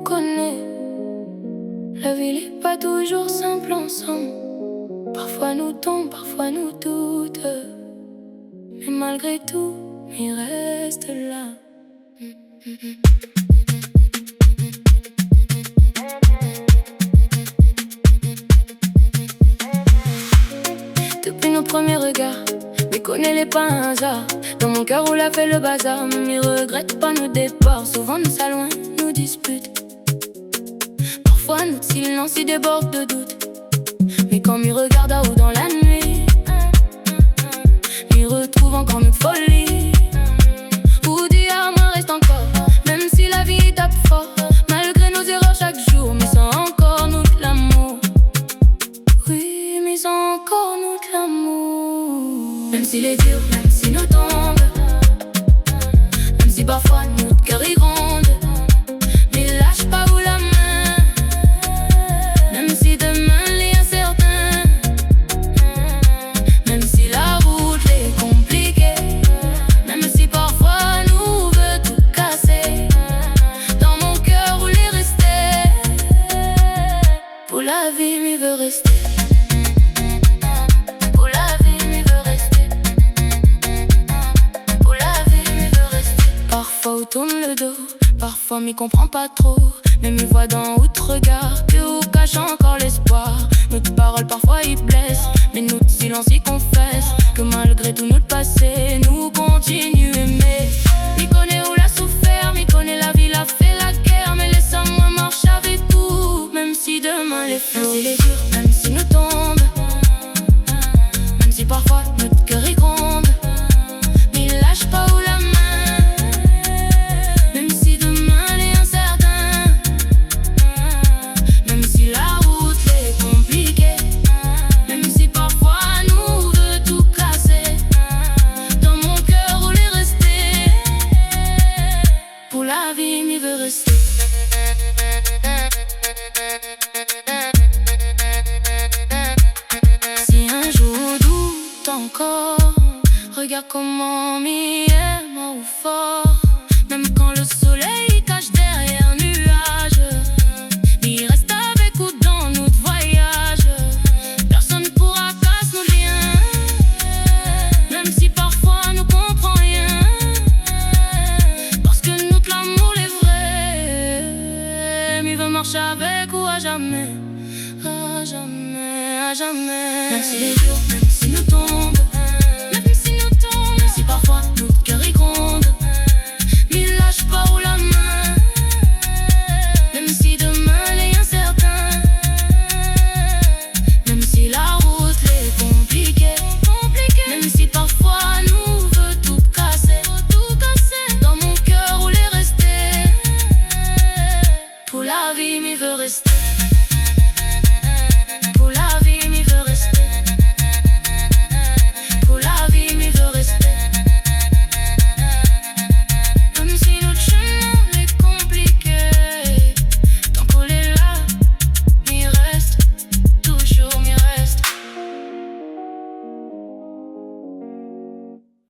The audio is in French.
connaît. La vie n'est pas toujours simple ensemble. Parfois nous tombons, parfois nous doute. Mais malgré tout, il reste là. Depuis nos premiers regards, méconnais-les pas un hasard. Dans mon cœur, on a fait le bazar. Même ils regrettent pas nos départs. Souvent nous s'éloignent, nous disputent. Parfois notre silence y déborde de doute. Mais quand m'y regarde à haut dans la nuit, m'y retrouve encore une folie. Où d'hier me reste encore, même si la vie tape fort. Malgré nos erreurs chaque jour, mais sans encore nous de l'amour. Oui, mais sans encore nous de l'amour. Même si les durs, même si nous tombent, même si parfois notre cœur y gronde, mais lâche pas vous la main. Même si demain l'est incertain, même si la route est compliquée, même si parfois nous veut tout casser, dans mon cœur où l'est resté. Pour la vie, m'y veut rester. Pour la vie, m'y veut rester. Pour la vie, m'y veut rester. Parfois on tourne le dos, parfois m'y comprend pas trop. Mais m'y voit d'un autre regard que où cache encore l'espoir. Notre parole parfois y blesse, mais notre silence y confesse que malgré tout notre passé, nous continue aimer. M'y connaît où l'a souffert, m'y connaît la vie l'a fait la guerre. Mais laisse-moi marcher avec tout, même si demain les flots, même si les durs, même si nous tombent, même si parfois notre cœur y gronde, mais lâche pas où la main. Même si demain l'est incertain, même si la route est compliquée, même si parfois nous veut tout casser, dans mon cœur où l'est resté. Pour la vie, m'y veut rester. Si un jour doute encore, regarde comment m'y aime au fort. Même quand le soleil cache derrière nuage, il reste avec ou dans notre voyage. Personne pourra casser nos liens, même si parfois nous comprend rien. Parce que notre amour est vrai, il veut marcher avec ou à jamais. À jamais, à jamais. Même si les jours,